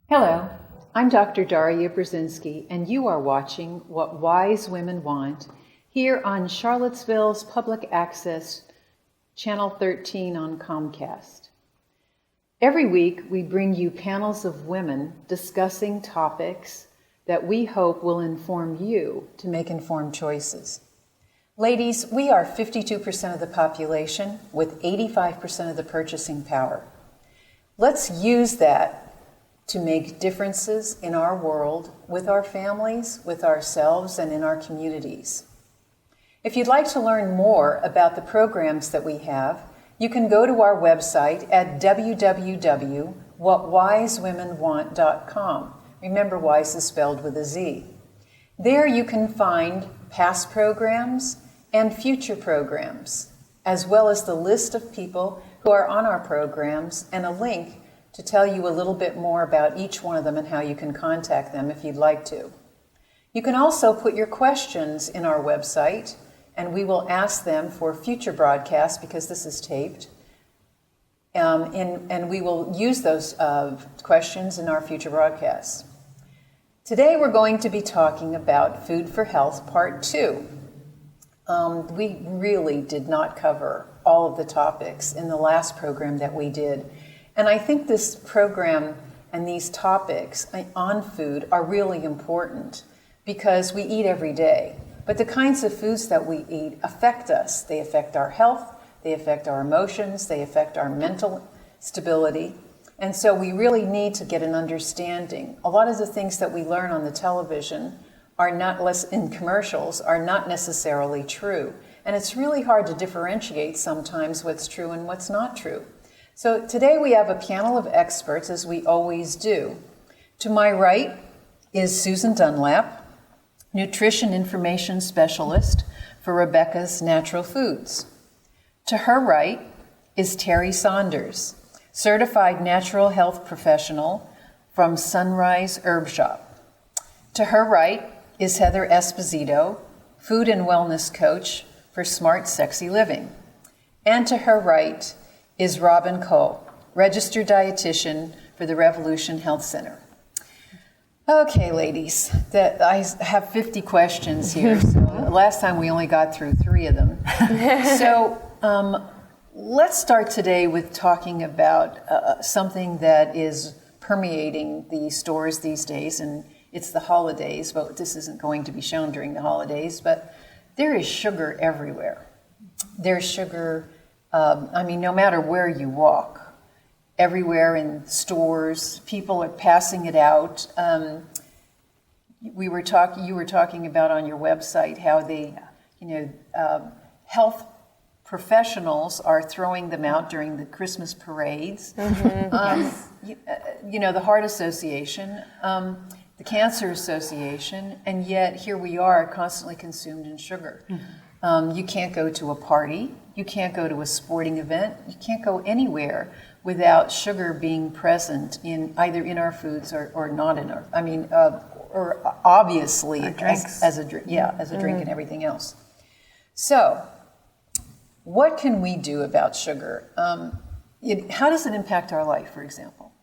Hello, I'm Dr. Daria Brzezinski, and you are watching What Wise Women Want here on Charlottesville's Public Access Channel 13 on Comcast. Every week, we bring you panels of women discussing topics that we hope will inform you to make informed choices. Ladies, we are 52% of the population with 85% of the purchasing power. Let's use that to make differences in our world, with our families, with ourselves, and in our communities. If you'd like to learn more about the programs that we have, you can go to our website at www.whatwisewomenwant.com. Remember, Wize is spelled with a Z. There you can find past programs and future programs, as well as the list of people who are on our programs and a link to tell you a little bit more about each one of them and how you can contact them if you'd like to. You can also put your questions in our website, and we will ask them for future broadcasts because this is taped. And we will use those questions in our future broadcasts. Today we're going to be talking about Food for Health Part 2. We really did not cover all of the topics in the last program that we did. And I think this program and these topics on food are really important because we eat every day. But the kinds of foods that we eat affect us. They affect our health, they affect our emotions, they affect our mental stability. And so we really need to get an understanding. A lot of the things that we learn on the television are not less in commercials are not necessarily true. And it's really hard to differentiate sometimes what's true and what's not true. So today we have a panel of experts, as we always do. To my right is Susan Dunlap, Nutrition Information Specialist for Rebecca's Natural Foods. To her right is Terri Saunders, Certified Natural Health Professional from Sunrise Herb Shoppe. To her right is Heather Esposito, Food and Wellness Coach for Smart Sexy Living. And to her right is Robyn Coale, Registered Dietitian for the Revolution Health Center. Okay, ladies, I have 50 questions here. So last time we only got through 3 of them. So let's start today with talking about something that is permeating the stores these days, and it's the holidays. Well, this isn't going to be shown during the holidays, but there is sugar everywhere. There's sugar, no matter where you walk, everywhere in stores, people are passing it out. You were talking about on your website how they, health professionals are throwing them out during the Christmas parades. Mm-hmm. The Heart Association, the Cancer Association, and yet here we are constantly consumed in sugar. Mm-hmm. You can't go to a party, you can't go to a sporting event, you can't go anywhere without sugar being present in either in our foods or not in our, or obviously as a drink, as a drink and everything else. So, what can we do about sugar? How does it impact our life, for example?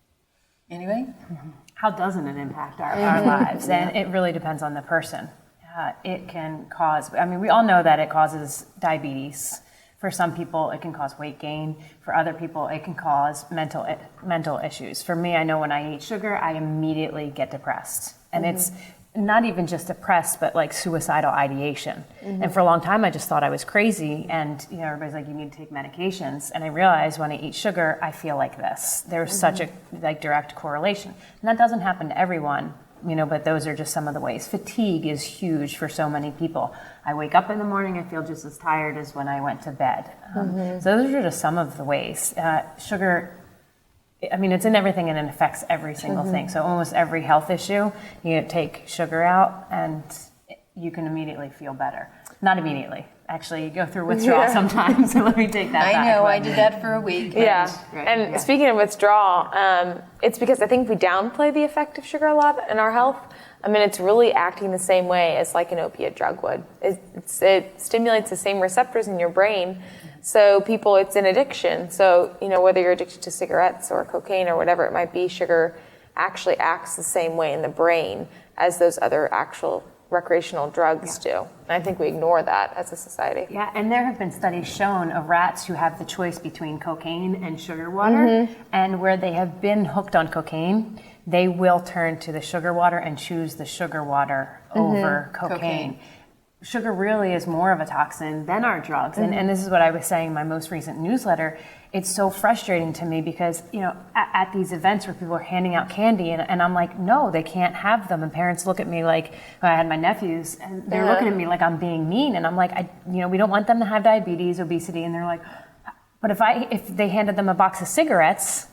Anyway? Mm-hmm. How doesn't it impact our lives? And it really depends on the person. It can cause, we all know that it causes diabetes. For some people, it can cause weight gain. For other people, it can cause mental issues. For me, I know when I eat sugar, I immediately get depressed. And it's not even just depressed, but like suicidal ideation. Mm-hmm. And for a long time, I just thought I was crazy. And everybody's like, you need to take medications. And I realized when I eat sugar, I feel like this. There's such a direct correlation. And that doesn't happen to everyone, but those are just some of the ways. Fatigue is huge for so many people. I wake up in the morning, I feel just as tired as when I went to bed. So those are just some of the ways. Sugar, it's in everything and it affects every single thing. So almost every health issue, you take sugar out and you can immediately feel better. Not immediately. Actually, you go through withdrawal sometimes. So let me take that back. I know, I did that for a week. Yeah, and speaking of withdrawal, it's because I think we downplay the effect of sugar a lot in our health. It's really acting the same way as like an opiate drug would. It stimulates the same receptors in your brain. So it's an addiction. So, whether you're addicted to cigarettes or cocaine or whatever it might be, sugar actually acts the same way in the brain as those other actual recreational drugs do. And I think we ignore that as a society. Yeah, and there have been studies shown of rats who have the choice between cocaine and sugar water, and where they have been hooked on cocaine, they will turn to the sugar water and choose the sugar water over cocaine. Sugar really is more of a toxin than our drugs. And this is what I was saying in my most recent newsletter. It's so frustrating to me because, at these events where people are handing out candy and I'm like, no, they can't have them. And parents look at me like, I had my nephews and they're looking at me like I'm being mean. And I'm like, we don't want them to have diabetes, obesity. And they're like, but if they handed them a box of cigarettes,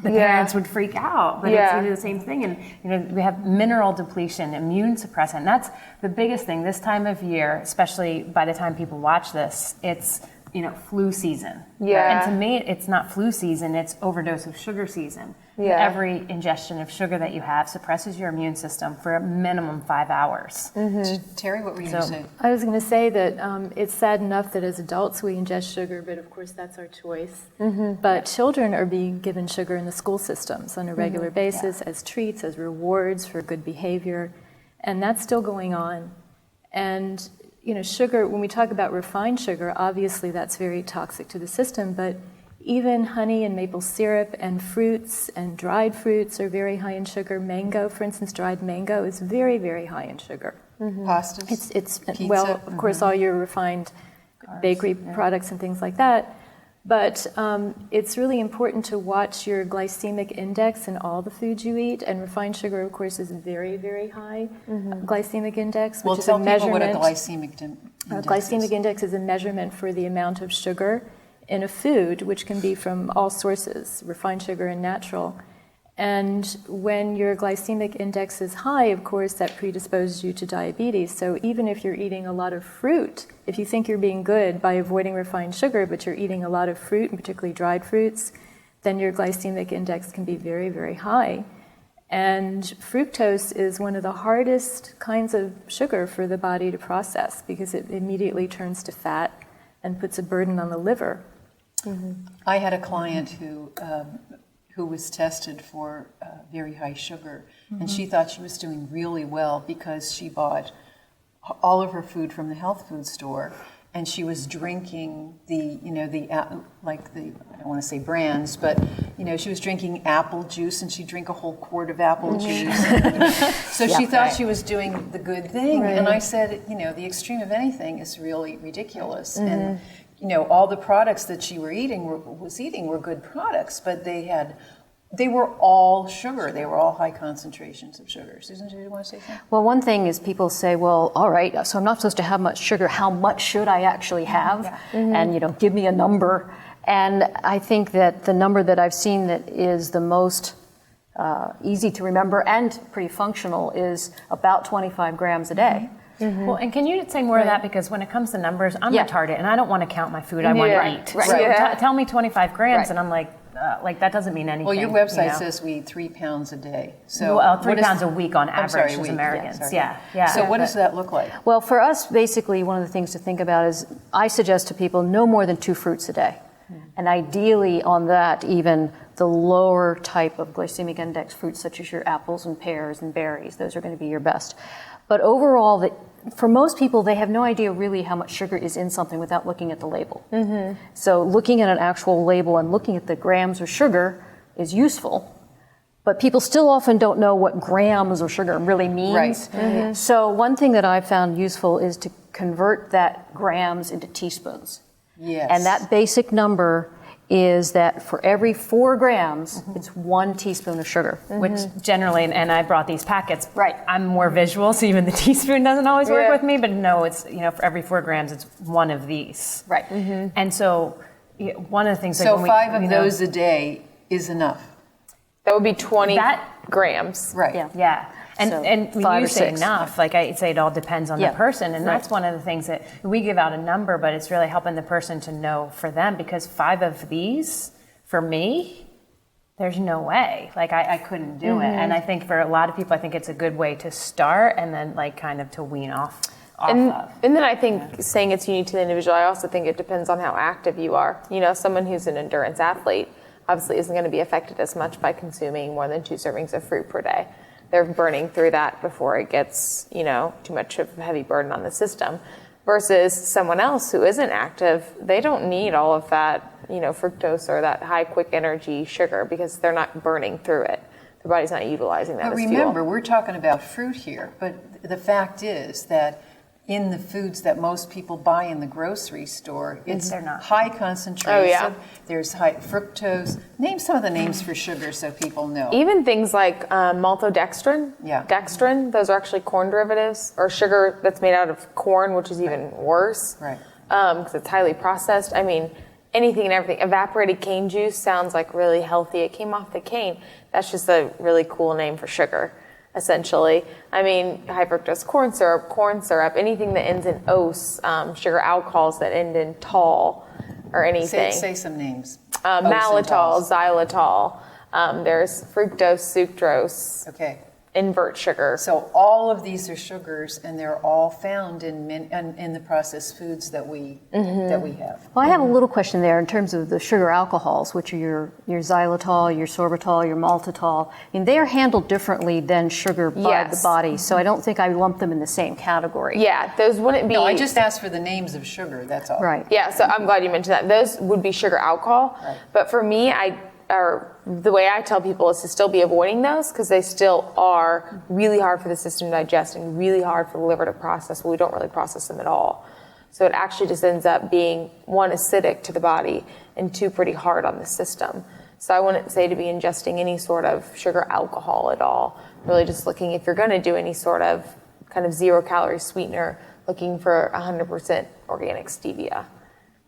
the parents would freak out, but it's either the same thing. And we have mineral depletion, immune suppressant. That's the biggest thing this time of year, especially by the time people watch this. It's flu season. And to me, it's not flu season; it's overdose of sugar season. Every ingestion of sugar that you have suppresses your immune system for a minimum 5 hours. Terri, what were you going to say? I was going to say that it's sad enough that as adults we ingest sugar, but of course that's our choice. But children are being given sugar in the school systems on a regular basis as treats, as rewards for good behavior, and that's still going on. And sugar, when we talk about refined sugar, obviously that's very toxic to the system, but even honey and maple syrup and fruits and dried fruits are very high in sugar. Mango, for instance, dried mango is very, very high in sugar. Pastas? It's Pizza? Well, of course, all your refined bakery products and things like that. But it's really important to watch your glycemic index in all the foods you eat. And refined sugar, of course, is very, very high glycemic index, which is a measurement. Well, tell people what a glycemic index glycemic is. Index is a measurement for the amount of sugar in a food, which can be from all sources, refined sugar and natural. And when your glycemic index is high, of course, that predisposes you to diabetes. So even if you're eating a lot of fruit, if you think you're being good by avoiding refined sugar, but you're eating a lot of fruit, and particularly dried fruits, then your glycemic index can be very, very high. And fructose is one of the hardest kinds of sugar for the body to process because it immediately turns to fat and puts a burden on the liver. I had a client who was tested for very high sugar, and she thought she was doing really well because she bought all of her food from the health food store, and she was drinking I don't want to say brands, but she was drinking apple juice, and she'd drink a whole quart of apple juice. So she thought she was doing the good thing, and I said, the extreme of anything is really ridiculous, and all the products that she was eating were good products, but they were all sugar. They were all high concentrations of sugar. Susan, do you want to say something? Well, one thing is people say, well, all right, so I'm not supposed to have much sugar. How much should I actually have? And, give me a number. And I think that the number that I've seen that is the most easy to remember and pretty functional is about 25 grams a day. Well, and can you say more of that? Because when it comes to numbers, I'm retarded, and I don't want to count my food. I want to eat. So tell me 25 grams, and I'm like that doesn't mean anything. Well, your website says we eat 3 pounds a day. So 3 pounds a week on average as Americans. Yeah. So what does that look like? Well, for us, basically, one of the things to think about is I suggest to people no more than 2 fruits a day. And ideally on that, even the lower type of glycemic index fruits, such as your apples and pears and berries, those are going to be your best. But overall, for most people, they have no idea really how much sugar is in something without looking at the label. So looking at an actual label and looking at the grams of sugar is useful. But people still often don't know what grams of sugar really means. So one thing that I've found useful is to convert that grams into teaspoons. Yes. And that basic number is that for every 4 grams, it's 1 teaspoon of sugar. Which generally, and I brought these packets, I'm more visual, so even the teaspoon doesn't always work with me, but no, it's, for every 4 grams, it's 1 of these. And so one of the things... So 5 of those a day is enough. That would be 20 grams. Yeah. And when you say enough, like I say, it all depends on the person. And that's one of the things that we give out a number, but it's really helping the person to know for them, because 5 of these, for me, there's no way. Like I couldn't do it. And I think for a lot of people, I think it's a good way to start and then like kind of to wean off And of. then I think saying it's unique to the individual, I also think it depends on how active you are. Someone who's an endurance athlete, obviously isn't going to be affected as much by consuming more than 2 servings of fruit per day. They're burning through that before it gets, too much of a heavy burden on the system. Versus someone else who isn't active, they don't need all of that, fructose or that high quick energy sugar because they're not burning through it. Their body's not utilizing that But as remember, fuel. we're talking about fruit here, but the fact is that in the foods that most people buy in the grocery store, it's They're not. high concentration. Oh, yeah. There's high fructose. Name some of the names for sugar so people know. Even things like maltodextrin, Yeah. dextrin, those are actually corn derivatives, or sugar that's made out of corn, which is even worse. Right. Because it's highly processed. I mean, anything and everything. Evaporated cane juice sounds like really healthy. It came off the cane. That's just a really cool name for sugar, essentially. I mean, high fructose corn syrup, anything that ends in ose, sugar alcohols that end in tol, or anything. Say some names. Malitol, xylitol. There's fructose, sucrose, Okay. invert sugar. So all of these are sugars, and they're all found in the processed foods that we have. Well, I have a little question there in terms of the sugar alcohols, which are your xylitol, your sorbitol, your maltitol. I mean, they are handled differently than sugar by Yes. the body, so I don't think I lump them in the same category. Yeah, those wouldn't be. No, I just asked for the names of sugar, that's all. Right. Yeah, so I'm glad you mentioned that. Those would be sugar alcohol. Right. But for me, the way I tell people is to still be avoiding those because they still are really hard for the system to digest and really hard for the liver to process. Well, we don't really process them at all. So it actually just ends up being, 1, acidic to the body, and 2, pretty hard on the system. So I wouldn't say to be ingesting any sort of sugar alcohol at all. Really just looking, if you're going to do any sort of kind of 0-calorie sweetener, looking for 100% organic stevia.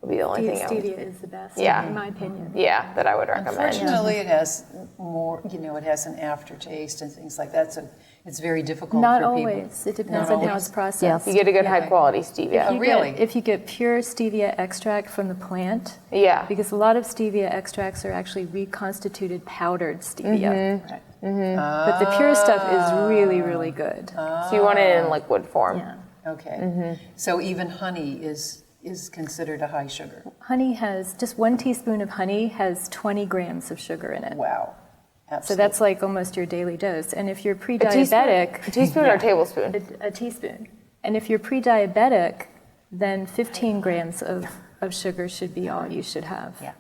Would be the only thing I would. Stevia is the best, Yeah. in my opinion. Yeah, that I would recommend. Unfortunately, it has more, it has an aftertaste and things like that, so it's very difficult Not for people. always. It depends Not on how always. it's processed. You get a good high quality stevia. Oh, really? If you get pure stevia extract from the plant, Yeah. because a lot of stevia extracts are actually reconstituted powdered stevia. But the pure stuff is really, really good. So you want it in liquid form. Yeah. Okay. So even honey is considered a high sugar. Honey has, just 1 teaspoon of honey has 20 grams of sugar in it. Wow. Absolutely. So that's like almost your daily dose. And if you're A pre-diabetic, teaspoon or a tablespoon? a teaspoon. And if you're pre-diabetic, then 15 grams of sugar should be all you should have. Yeah.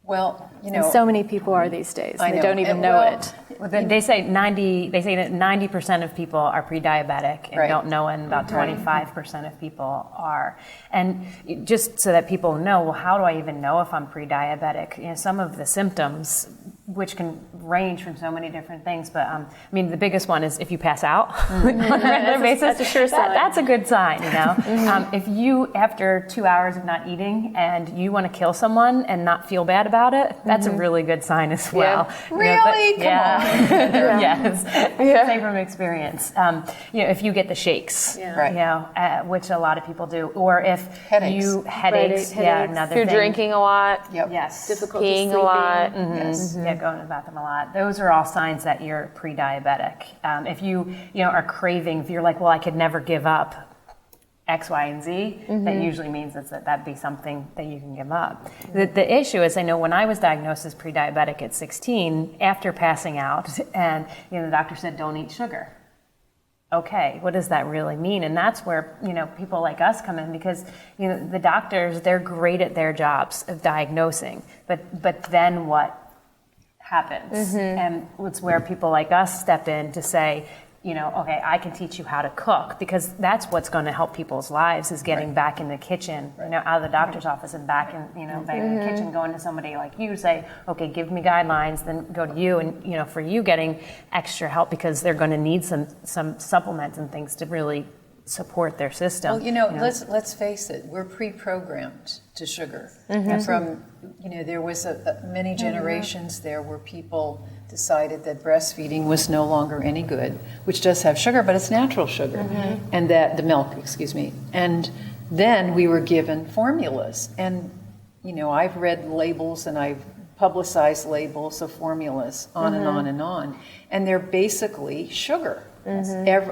Well, And so many people are these days. I They know. don't even And know well, it. Well, they say that 90% of people are pre-diabetic and Right. don't know, and about 25% of people are. And just so that people know, well, how do I even know if I'm pre-diabetic? Some of the symptoms, which can range from so many different things, but the biggest one is if you pass out on a regular basis. That's a sure sign. That's a good sign, If you, after 2 hours of not eating, and you want to kill someone and not feel bad about it, that's a really good sign as well. Really? Come on. Yes. Say from experience. If you get the shakes, Right. which a lot of people do, or if Headaches. headaches, Headaches. another If you're thing. drinking a lot, Yep. Yes. Difficulty peeing a sleeping. lot. Yes. Yeah, going to the bathroom a lot. Those are all signs that you're pre-diabetic. If you are craving, if you're like, well, I could never give up X, Y, and Z, that usually means that'd be something that you can give up. The issue is, I know when I was diagnosed as pre-diabetic at 16, after passing out, and the doctor said, don't eat sugar. Okay, what does that really mean? And that's where, people like us come in, because, the doctors, they're great at their jobs of diagnosing, but then what happens? And it's where people like us step in to say, okay, I can teach you how to cook, because that's what's going to help people's lives, is getting back in the kitchen, out of the doctor's office and back in, back in the kitchen, going to somebody like you, say, okay, give me guidelines, then go to you, and, for you getting extra help, because they're going to need some supplements and things to really support their system. Well, let's face it, we're pre-programmed to sugar. From, there was many generations there where people decided that breastfeeding was no longer any good, which does have sugar, but it's natural sugar, and that the milk, and then we were given formulas, and I've read labels and I've publicized labels of formulas, on and on and on. And they're basically sugar.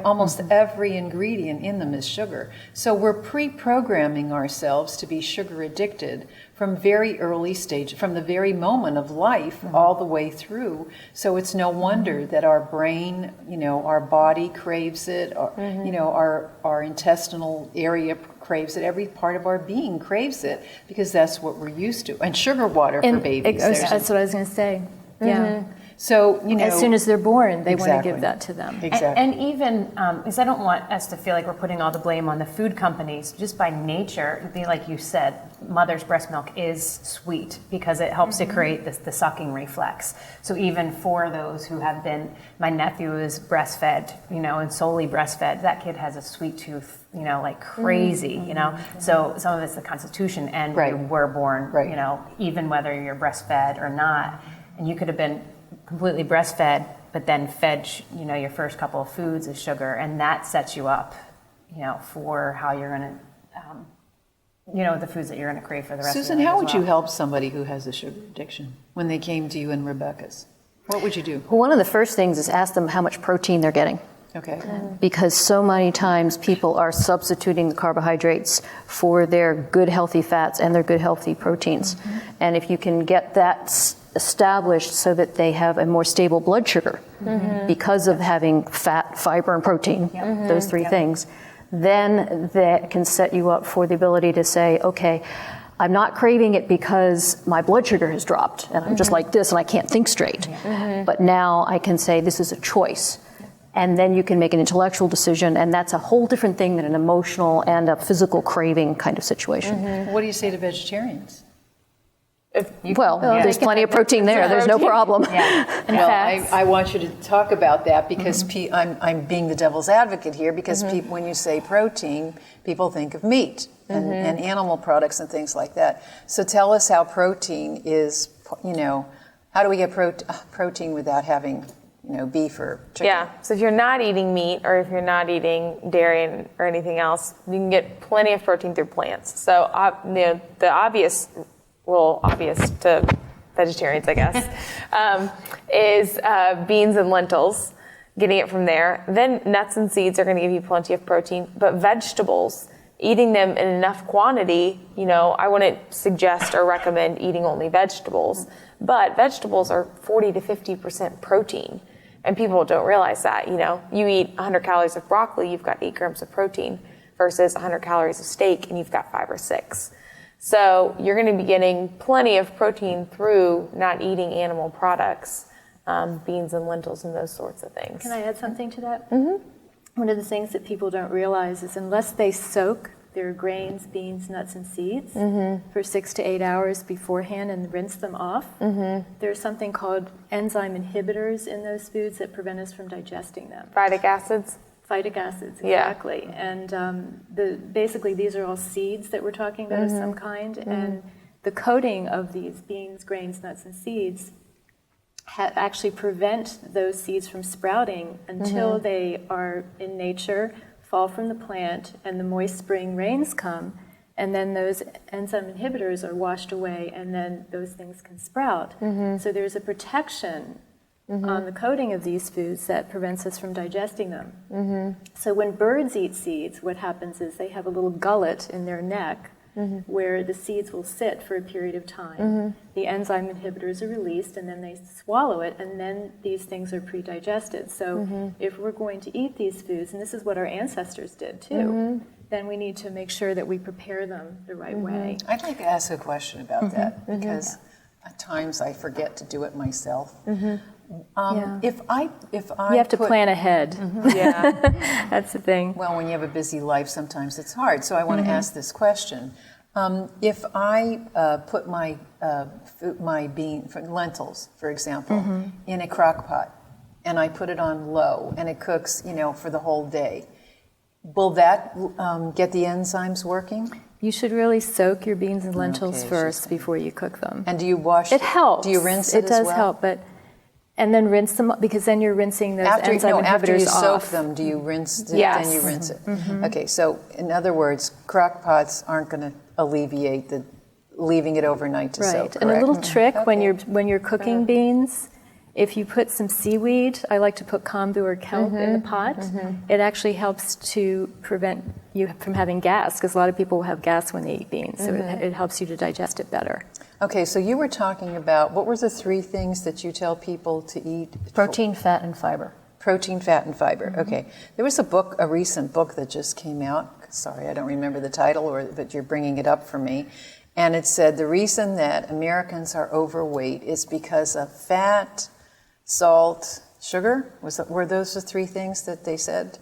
Almost every ingredient in them is sugar. So we're pre-programming ourselves to be sugar addicted from very early stage, from the very moment of life all the way through. So it's no wonder that our brain, our body craves it, our intestinal area craves it, every part of our being craves it, because that's what we're used to. And sugar water for babies. That's what I was going to say. Yeah. So, as soon as they're born, they want to Exactly. give that to them. Exactly. And even, because I don't want us to feel like we're putting all the blame on the food companies, just by nature, like you said, mother's breast milk is sweet because it helps to create the sucking reflex. So even for those who have been, my nephew is breastfed, and solely breastfed, that kid has a sweet tooth, like crazy, So some of it's the constitution, and Right. you were born, Right. even whether you're breastfed or not. And you could have been completely breastfed, but then fed, your first couple of foods is sugar, and that sets you up, for how you're going to, the foods that you're going to crave for the rest Susan, of your life. how would you help somebody who has a sugar addiction when they came to you and Rebecca's? What would you do? Well, one of the first things is ask them how much protein they're getting. Okay. Because so many times people are substituting the carbohydrates for their good healthy fats and their good healthy proteins. And if you can get that established so that they have a more stable blood sugar because of having fat, fiber, and protein, those three things, then that can set you up for the ability to say, okay, I'm not craving it because my blood sugar has dropped and I'm just like this and I can't think straight. But now I can say this is a choice. And then you can make an intellectual decision, and that's a whole different thing than an emotional and a physical craving kind of situation. What do you say to vegetarians? There's plenty of protein there. There's no problem. I want you to talk about that because I'm being the devil's advocate here because when you say protein, people think of meat and animal products and things like that. So tell us how protein is, how do we get protein without having beef or chicken? Yeah, so if you're not eating meat or if you're not eating dairy or anything else, you can get plenty of protein through plants. So the obvious to vegetarians, I guess, is beans and lentils, getting it from there. Then nuts and seeds are going to give you plenty of protein, but vegetables, eating them in enough quantity, I wouldn't suggest or recommend eating only vegetables, but vegetables are 40 to 50% protein. And people don't realize that, you eat 100 calories of broccoli, you've got 8 grams of protein versus 100 calories of steak and you've got 5 or 6. So you're going to be getting plenty of protein through not eating animal products, beans and lentils and those sorts of things. Can I add something to that? One of the things that people don't realize is unless they soak their grains, beans, nuts, and seeds for 6 to 8 hours beforehand and rinse them off, there's something called enzyme inhibitors in those foods that prevent us from digesting them. Phytic acids? Phytic acids, exactly. Yeah. And basically these are all seeds that we're talking about of some kind, and the coating of these beans, grains, nuts, and seeds actually prevent those seeds from sprouting until they are in nature, fall from the plant, and the moist spring rains come, and then those enzyme inhibitors are washed away, and then those things can sprout. So there's a protection on the coating of these foods that prevents us from digesting them. So when birds eat seeds, what happens is they have a little gullet in their neck where the seeds will sit for a period of time. The enzyme inhibitors are released, and then they swallow it, and then these things are pre-digested. So if we're going to eat these foods, and this is what our ancestors did too, then we need to make sure that we prepare them the right way. I'd like to ask a question about that because at times I forget to do it myself. If I You have to plan ahead. That's the thing. Well, when you have a busy life, sometimes it's hard. So I want to ask this question: if I put my lentils, for example, in a crock pot, and I put it on low, and it cooks, for the whole day, will that get the enzymes working? You should really soak your beans and lentils first before you cook them. And do you wash? It helps. Do you rinse it as well? It does help, and then rinse them because then you're rinsing those enzyme inhibitors after you soak off. them, do you rinse it? Yes. Then you rinse it. Okay, so in other words, crock pots aren't going to alleviate the leaving it overnight to soak. Right, and a correct? little trick when you're cooking beans, if you put some seaweed, I like to put kombu or kelp in the pot. It actually helps to prevent you from having gas, because a lot of people have gas when they eat beans, so it helps you to digest it better. Okay, so you were talking about, what were the 3 things that you tell people to eat? Protein, fat, and fiber. Protein, fat, and fiber. Okay. There was a recent book that just came out. Sorry, I don't remember the title, but you're bringing it up for me. And it said the reason that Americans are overweight is because of fat, salt, sugar. Were those the 3 things that they said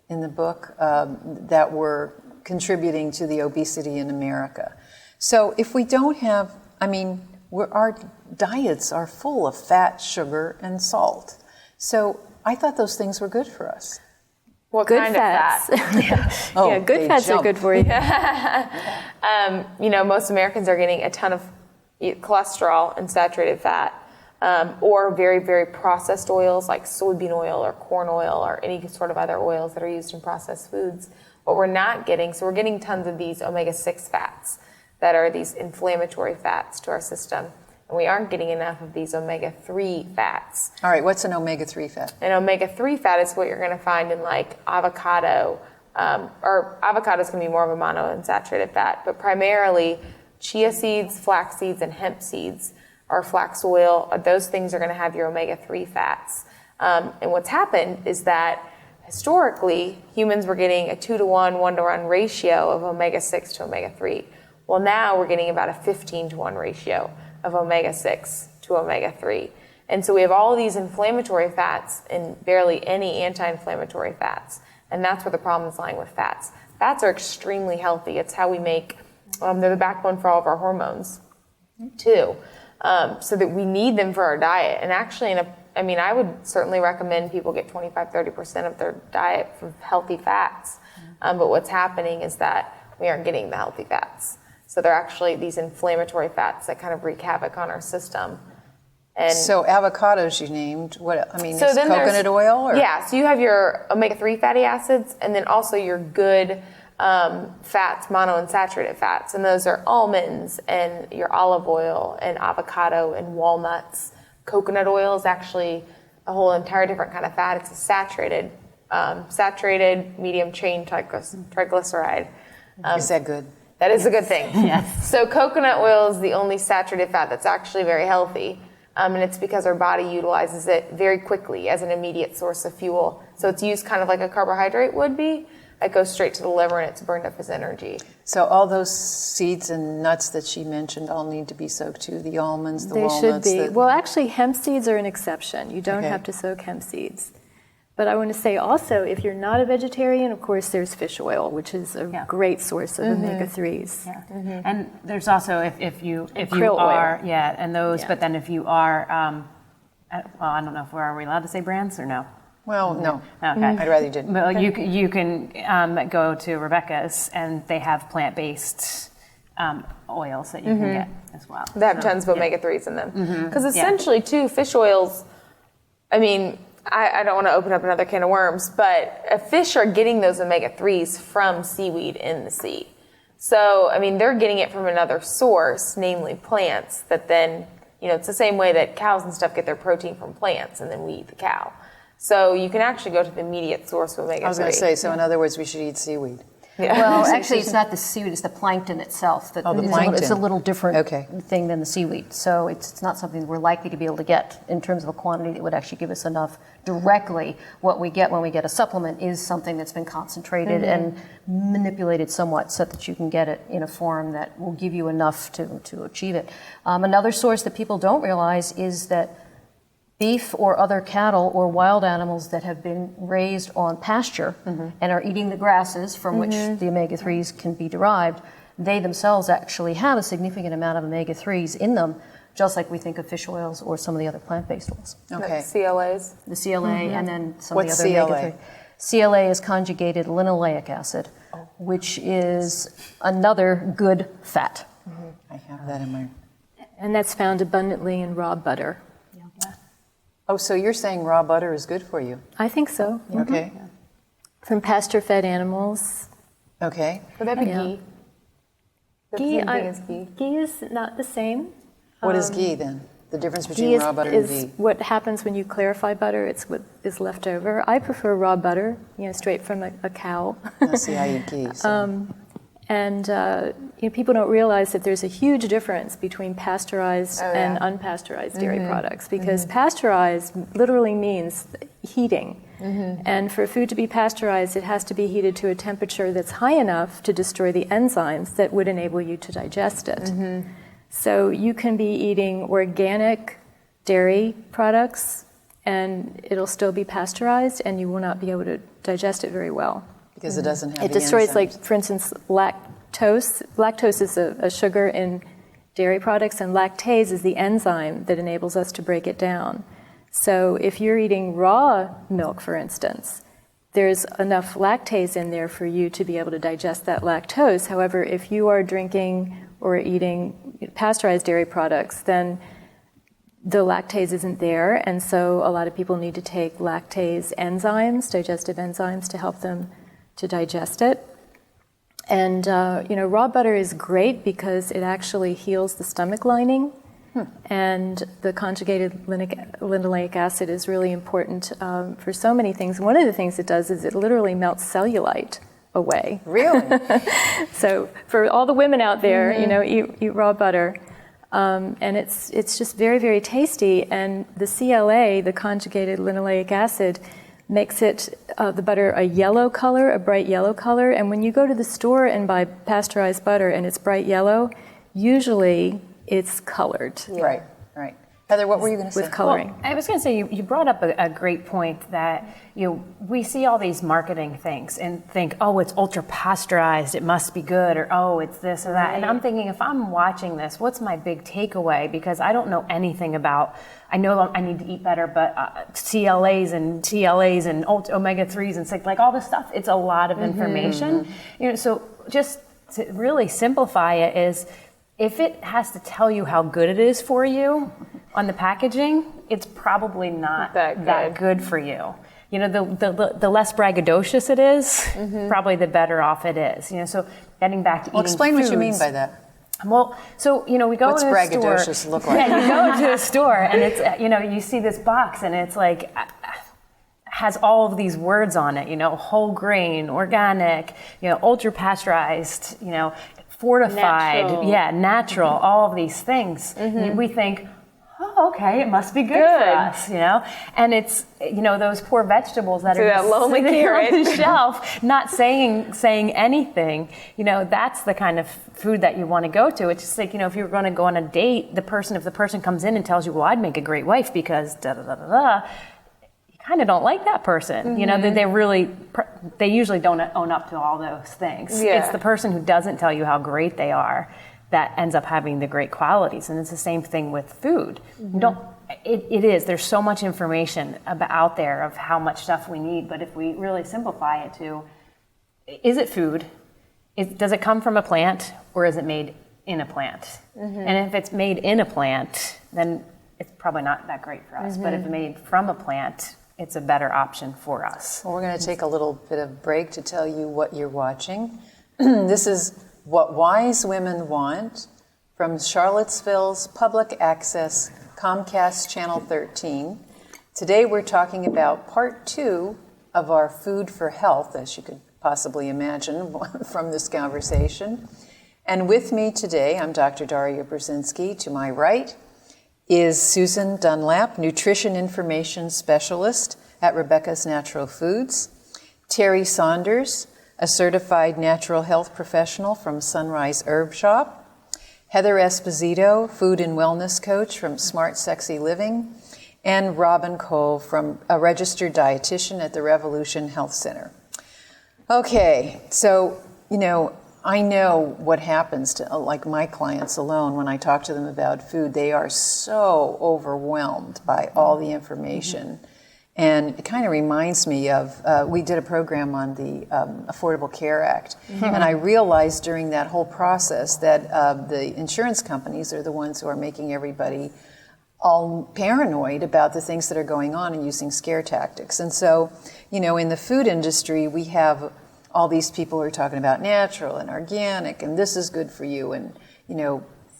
in the book that were contributing to the obesity in America? So if we don't have, our diets are full of fat, sugar, and salt. So I thought those things were good for us. What Good kind fats. of fat? Oh, good fats are good for you. Most Americans are getting a ton of cholesterol and saturated fat, or very, very processed oils like soybean oil or corn oil or any sort of other oils that are used in processed foods. What we're not getting, so we're getting tons of these omega-6 fats that are these inflammatory fats to our system. And we aren't getting enough of these omega-3 fats. All right, what's an omega-3 fat? An omega-3 fat is what you're going to find in like avocado, or avocado is going to be more of a monounsaturated fat, but primarily chia seeds, flax seeds, and hemp seeds, or flax oil. Those things are going to have your omega-3 fats. And what's happened is that historically, humans were getting a 2-to-1, 1-to-1 ratio of omega-6 to omega-3. Well, now we're getting about a 15-to-1 ratio of omega-6 to omega-3. And so we have all of these inflammatory fats and barely any anti-inflammatory fats. And that's where the problem is lying with fats. Fats are extremely healthy. It's how we make, they're the backbone for all of our hormones, too. So that we need them for our diet. And actually, I would certainly recommend people get 25-30% of their diet from healthy fats. But what's happening is that we aren't getting the healthy fats. So they're actually these inflammatory fats that kind of wreak havoc on our system. And so avocados you named, so is then coconut oil? Or? Yeah, so you have your omega-3 fatty acids and then also your good fats, monounsaturated fats. And those are almonds and your olive oil and avocado and walnuts. Coconut oil is actually a whole entire different kind of fat. It's a saturated medium chain triglyceride. Is that good? That is a good thing. Yes. So coconut oil is the only saturated fat that's actually very healthy. And it's because our body utilizes it very quickly as an immediate source of fuel. So it's used kind of like a carbohydrate would be. It goes straight to the liver and it's burned up as energy. So all those seeds and nuts that she mentioned all need to be soaked too? The almonds, the They walnuts? should be. Well, actually, hemp seeds are an exception. You don't have to soak hemp seeds. But I want to say also, if you're not a vegetarian, of course, there's fish oil, which is a great source of omega-3s. Yeah. And there's also, if you krill are, oil. and those, but then if you are, I don't know if are we allowed to say brands or no? Well, no. Okay. I'd rather you didn't. Well, you can go to Rebecca's and they have plant-based oils that you can get as well. They have tons of omega-3s in them. Because essentially, too, fish oils, I don't want to open up another can of worms, but fish are getting those omega-3s from seaweed in the sea. So, they're getting it from another source, namely plants, that then, it's the same way that cows and stuff get their protein from plants, and then we eat the cow. So you can actually go to the immediate source of omega-3. I was going to say, so in other words, we should eat seaweed. Yeah. Well, actually, it's not the seaweed; it's the plankton itself. The plankton. It's a little different thing than the seaweed. So it's not something we're likely to be able to get in terms of a quantity that would actually give us enough directly. What we get when we get a supplement is something that's been concentrated and manipulated somewhat so that you can get it in a form that will give you enough to achieve it. Another source that people don't realize is that beef or other cattle or wild animals that have been raised on pasture and are eating the grasses from which the omega-3s can be derived, they themselves actually have a significant amount of omega-3s in them, just like we think of fish oils or some of the other plant-based oils. Okay. CLAs. The CLA and then some What's of the other CLA? omega-3. CLA is conjugated linoleic acid, which is another good fat. I have that in my... And that's found abundantly in raw butter. Oh, so you're saying raw butter is good for you? I think so. Okay. From pasture-fed animals. Okay. Would that be Yeah. ghee? Ghee, same thing as ghee? Ghee is not the same. What is ghee then? The difference Ghee between raw butter and is ghee? what happens when you clarify butter. It's what is left over. I prefer raw butter, straight from a cow. See, I eat ghee. So. People don't realize that there's a huge difference between pasteurized and unpasteurized dairy products, because pasteurized literally means heating. And for food to be pasteurized, it has to be heated to a temperature that's high enough to destroy the enzymes that would enable you to digest it. So you can be eating organic dairy products and it'll still be pasteurized and you will not be able to digest it very well. Because it doesn't have It the destroys, enzymes. like, for instance, lactose. Lactose is a sugar in dairy products, and lactase is the enzyme that enables us to break it down. So if you're eating raw milk, for instance, there's enough lactase in there for you to be able to digest that lactose. However, if you are drinking or eating pasteurized dairy products, then the lactase isn't there, and so a lot of people need to take lactase enzymes, digestive enzymes, to help them to digest it. And raw butter is great because it actually heals the stomach lining, and the conjugated linoleic acid is really important for so many things. One of the things it does is it literally melts cellulite away. Really? So for all the women out there, eat raw butter. And it's just very, very tasty. And the CLA, the conjugated linoleic acid, makes it the butter a yellow color, a bright yellow color. And when you go to the store and buy pasteurized butter and it's bright yellow, usually it's colored. Right. Heather, what were you going to say? With coloring. Well, I was going to say, you brought up a great point that we see all these marketing things and think, oh, it's ultra pasteurized, it must be good, or oh, it's this or that. And I'm thinking, if I'm watching this, what's my big takeaway? Because I don't know anything about. I know I need to eat better, but CLAs and TLAs and omega-3s and like all this stuff. It's a lot of information. So just to really simplify it is, if it has to tell you how good it is for you on the packaging, it's probably not that good for you. The less braggadocious it is, probably the better off it is. So getting back to eating explain foods. what you mean by that. Well, so we go What's to a store. braggadocious look like? Yeah, you go into a store and it's you see this box and it's like has all of these words on it. Whole grain, organic, ultra pasteurized, fortified, natural, all of these things. We think, oh, okay, it must be good for us, And it's, those poor vegetables that are that lonely carrot on the shelf, not saying anything. That's the kind of food that you want to go to. It's just like, if you're going to go on a date, if the person comes in and tells you, well, I'd make a great wife because da da da da da, kind of don't like that person. They usually don't own up to all those things. Yeah. It's the person who doesn't tell you how great they are that ends up having the great qualities. And it's the same thing with food. It is. There's so much information out there of how much stuff we need. But if we really simplify it to, is it food? Does it come from a plant, or is it made in a plant? And if it's made in a plant, then it's probably not that great for us. But if it's made from a plant, it's a better option for us. Well, we're going to take a little bit of break to tell you what you're watching. This is What Wise Women Want from Charlottesville's public access Comcast Channel 13. Today we're talking about part 2 of our Food for Health, as you could possibly imagine from this conversation. And with me today, I'm Dr. Daria Brzezinski. To my right is Susan Dunlap, Nutrition Information Specialist at Rebecca's Natural Foods. Terri Saunders, a certified natural health professional from Sunrise Herb Shoppe. Heather Esposito, food and wellness coach from Smart Sexy Living. And Robyn Coale, from a registered dietitian at the Revolution Health Center. Okay, so, I know what happens to my clients alone when I talk to them about food. They are so overwhelmed by all the information. And it kind of reminds me of, we did a program on the Affordable Care Act. And I realized during that whole process that the insurance companies are the ones who are making everybody all paranoid about the things that are going on and using scare tactics. And so, in the food industry, we have all these people are talking about natural and organic, and this is good for you, and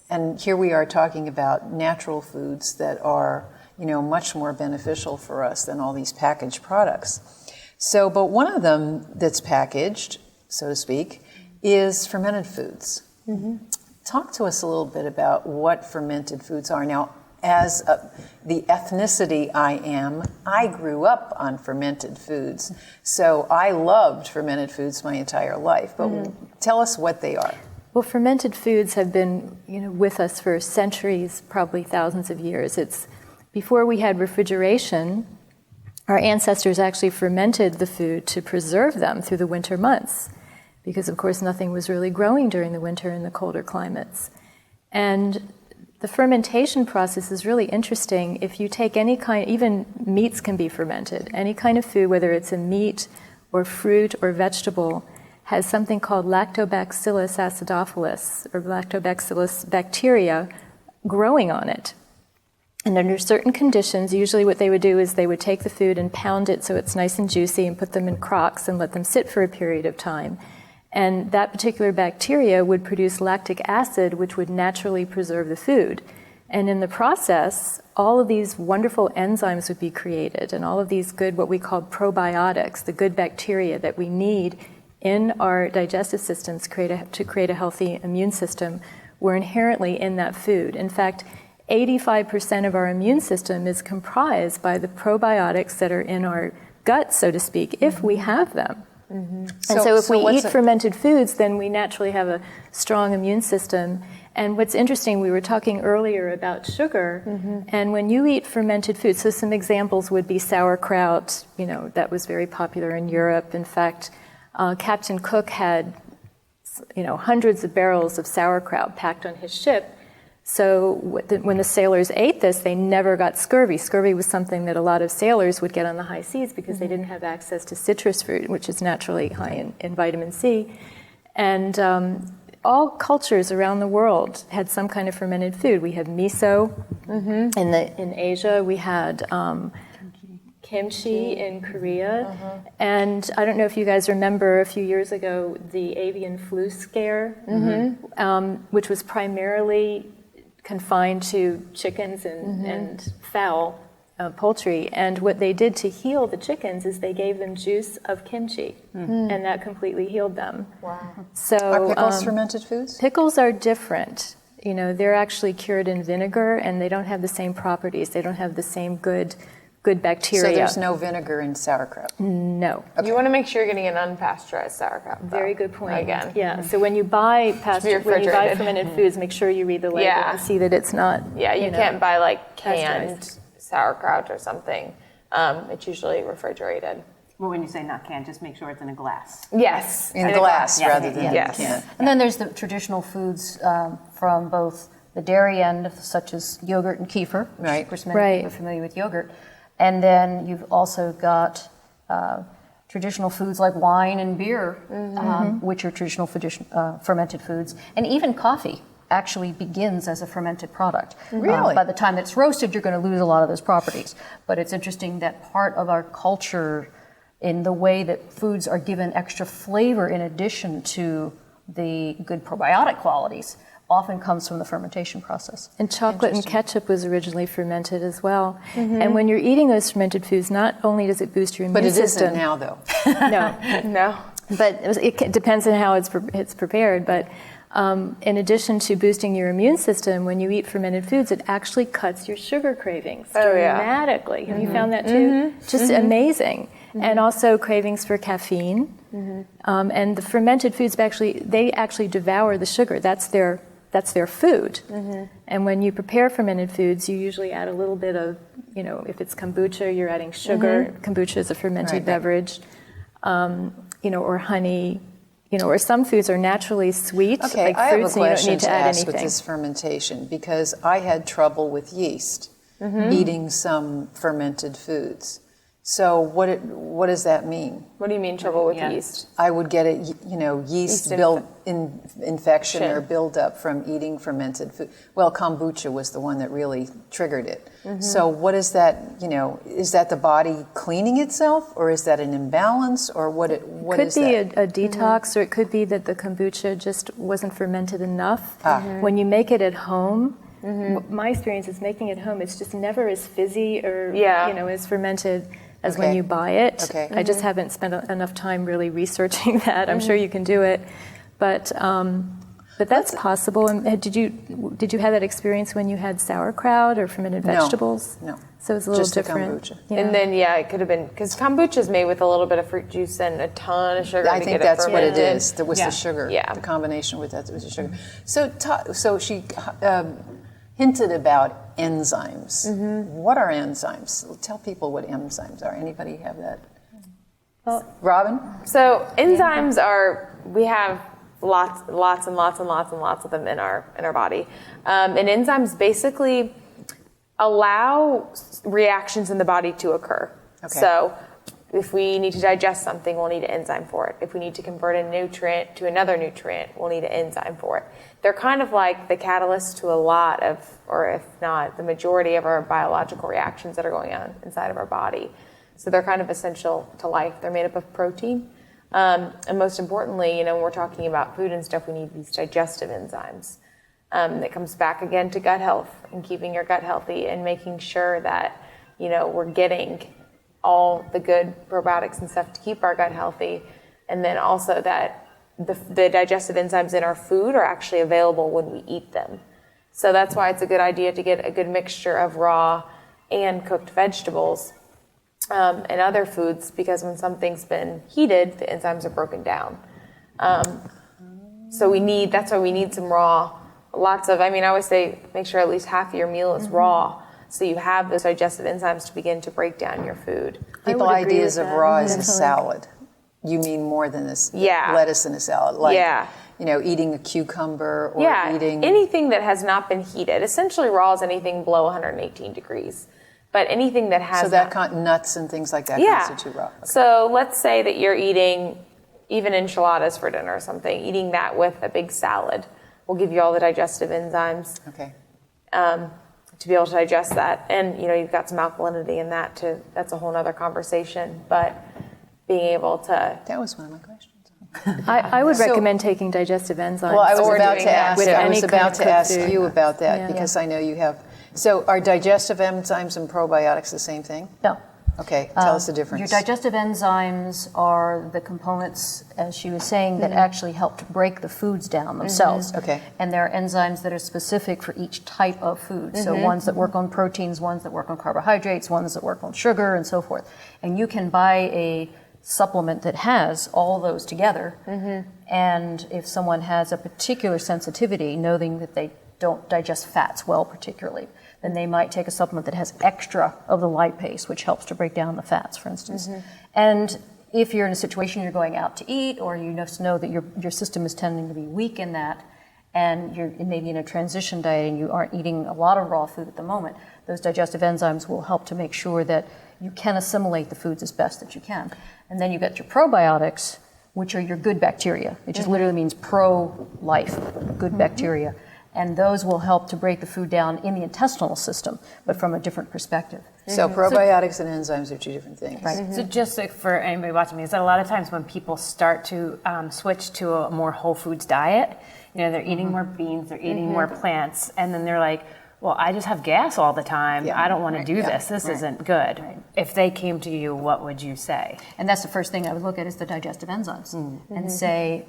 and here we are talking about natural foods that are much more beneficial for us than all these packaged products. So, but one of them that's packaged, so to speak, is fermented foods. Talk to us a little bit about what fermented foods are. Now, as the ethnicity I grew up on fermented foods. So I loved fermented foods my entire life. But tell us what they are. Well, fermented foods have been, with us for centuries, probably thousands of years. It's before we had refrigeration, our ancestors actually fermented the food to preserve them through the winter months, because of course nothing was really growing during the winter in the colder climates. And the fermentation process is really interesting. If you take any kind, even meats can be fermented. Any kind of food, whether it's a meat or fruit or vegetable, has something called Lactobacillus acidophilus, or Lactobacillus bacteria, growing on it. And under certain conditions, usually what they would do is they would take the food and pound it so it's nice and juicy and put them in crocks and let them sit for a period of time. And that particular bacteria would produce lactic acid, which would naturally preserve the food. And in the process, all of these wonderful enzymes would be created, and all of these good, what we call probiotics, the good bacteria that we need in our digestive systems to create a healthy immune system, were inherently in that food. In fact, 85% of our immune system is comprised by the probiotics that are in our gut, so to speak, if we have them. And so if we eat fermented foods, then we naturally have a strong immune system. And what's interesting, we were talking earlier about sugar, and when you eat fermented foods, so some examples would be sauerkraut, that was very popular in Europe. In fact, Captain Cook had, hundreds of barrels of sauerkraut packed on his ship. So when the sailors ate this, they never got scurvy. Scurvy was something that a lot of sailors would get on the high seas because they didn't have access to citrus fruit, which is naturally high in vitamin C. And all cultures around the world had some kind of fermented food. We have miso in Asia. We had kimchi in Korea. And I don't know if you guys remember a few years ago the avian flu scare, which was primarily confined to chickens and fowl, poultry. And what they did to heal the chickens is they gave them juice of kimchi, and that completely healed them. Wow. So, are pickles fermented foods? Pickles are different. They're actually cured in vinegar, and they don't have the same properties. They don't have the same good bacteria. So there's no vinegar in sauerkraut? No. Okay. You want to make sure you're getting an unpasteurized sauerkraut. Very good point. Again. Yeah. So when you buy fermented foods, make sure you read the label and see that it's not. Yeah, you can't buy canned sauerkraut or something. It's usually refrigerated. Well, when you say not canned, just make sure it's in a glass. Yes. In a glass rather than yes. can. And then there's the traditional foods from both the dairy end, such as yogurt and kefir. Right. Of course, many people are familiar with yogurt. And then you've also got traditional foods like wine and beer, which are traditional fermented foods. And even coffee actually begins as a fermented product. Really? By the time it's roasted, you're going to lose a lot of those properties. But it's interesting that part of our culture, in the way that foods are given extra flavor in addition to the good probiotic qualities, often comes from the fermentation process. And chocolate and ketchup was originally fermented as well. And when you're eating those fermented foods, not only does it boost your immune system. But it isn't now, though. No. But it depends on how it's prepared. But in addition to boosting your immune system, when you eat fermented foods, it actually cuts your sugar cravings dramatically. Have you found that too? Just amazing. And also cravings for caffeine. And the fermented foods they actually devour the sugar. That's their food. And when you prepare fermented foods, you usually add a little bit of, if it's kombucha, you're adding sugar. Kombucha is a fermented beverage, or honey, or some foods are naturally sweet, Okay, like I have a fruits, and you don't question need to to add ask with anything. this fermentation, because I had trouble with yeast eating some fermented foods. So what does that mean? What do you mean trouble with yeast? I would get it, yeast infection or buildup from eating fermented food. Well, kombucha was the one that really triggered it. So what is that, is that the body cleaning itself, or is that an imbalance, or what is that? Could be a detox, or it could be that the kombucha just wasn't fermented enough. When you make it at home, my experience is making it home, it's just never as fizzy or, as fermented as when you buy it. I just haven't spent enough time really researching that. I'm sure you can do it, but that's possible. And did you have that experience when you had sauerkraut or fermented vegetables? No. So it's a little just different. Kombucha. Yeah. And then it could have been because kombucha is made with a little bit of fruit juice and a ton of sugar. I think that's what it is. That was the sugar. Yeah. The combination with that was the sugar. So she hinted about enzymes. What are enzymes? Tell people what enzymes are. Anybody have that? Well, Robyn? So enzymes we have lots and lots and lots of them in our body. And enzymes basically allow reactions in the body to occur. So if we need to digest something, we'll need an enzyme for it. If we need to convert a nutrient to another nutrient, we'll need an enzyme for it. They're kind of like the catalyst to a lot of, or if not, the majority of our biological reactions that are going on inside of our body. So they're kind of essential to life. They're made up of protein. And most importantly, when we're talking about food and stuff, we need these digestive enzymes. That comes back again to gut health and keeping your gut healthy and making sure that, we're getting all the good probiotics and stuff to keep our gut healthy. And then also that the digestive enzymes in our food are actually available when we eat them. So that's why it's a good idea to get a good mixture of raw and cooked vegetables and other foods, because when something's been heated, the enzymes are broken down. So that's why we need some raw, I always say make sure at least half of your meal is raw, so you have those digestive enzymes to begin to break down your food. People ideas of raw as a salad. You mean more than this lettuce in a salad, like eating a cucumber or eating anything that has not been heated. Essentially, raw is anything below 118 degrees. But anything that has nuts and things like that constitute raw. Okay. So let's say that you're eating even enchiladas for dinner or something. Eating that with a big salad will give you all the digestive enzymes. Okay. To be able to digest that, and you've got some alkalinity in that too. That's a whole other conversation. But being able to that was one of my questions. I would recommend taking digestive enzymes. Well, I was about to ask you about that because I know you have. So are digestive enzymes and probiotics the same thing? No. Okay, tell us the difference. Your digestive enzymes are the components, as she was saying, that actually help to break the foods down themselves. Okay. And there are enzymes that are specific for each type of food. So ones that work on proteins, ones that work on carbohydrates, ones that work on sugar, and so forth. And you can buy a supplement that has all those together. And if someone has a particular sensitivity, knowing that they don't digest fats well particularly, then they might take a supplement that has extra of the lipase, which helps to break down the fats, for instance. And if you're in a situation you're going out to eat, or you just know that your system is tending to be weak in that, and you're maybe in a transition diet and you aren't eating a lot of raw food at the moment, those digestive enzymes will help to make sure that you can assimilate the foods as best that you can. And then you've got your probiotics, which are your good bacteria. It just literally means pro-life, good bacteria. And those will help to break the food down in the intestinal system, but from a different perspective. So probiotics and enzymes are two different things. Right. So just like for anybody watching me, is that a lot of times when people start to switch to a more whole foods diet, they're eating more beans, they're eating more plants, and then they're like, well, I just have gas all the time. I don't want to do this. This isn't good. If they came to you, what would you say? And that's the first thing I would look at is the digestive enzymes and say,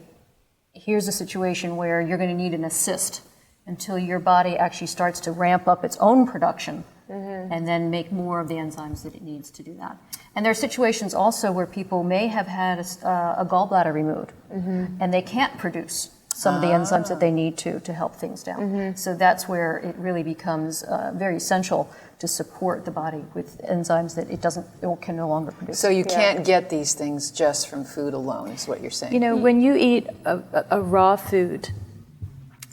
here's a situation where you're going to need an assist until your body actually starts to ramp up its own production and then make more of the enzymes that it needs to do that. And there are situations also where people may have had a gallbladder removed and they can't produce some of the enzymes that they need to help things down. So that's where it really becomes very essential to support the body with enzymes that it can no longer produce. So you can't get these things just from food alone, is what you're saying. When you eat a raw food,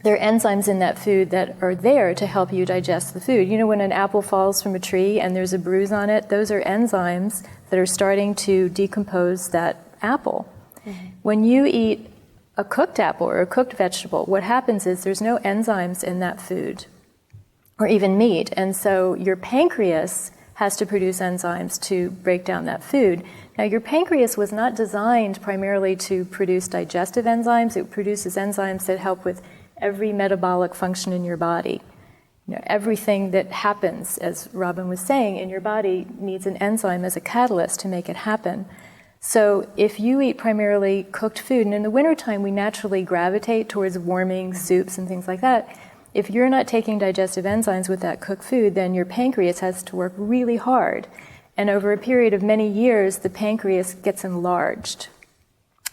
there are enzymes in that food that are there to help you digest the food. You know, when an apple falls from a tree and there's a bruise on it, those are enzymes that are starting to decompose that apple. Mm-hmm. When you eat a cooked apple or a cooked vegetable, what happens is there's no enzymes in that food, or even meat, and so your pancreas has to produce enzymes to break down that food. Now, your pancreas was not designed primarily to produce digestive enzymes. It produces enzymes that help with every metabolic function in your body. You know, everything that happens, as Robyn was saying, in your body needs an enzyme as a catalyst to make it happen. So if you eat primarily cooked food, and in the wintertime we naturally gravitate towards warming soups and things like that, if you're not taking digestive enzymes with that cooked food, then your pancreas has to work really hard. And over a period of many years, the pancreas gets enlarged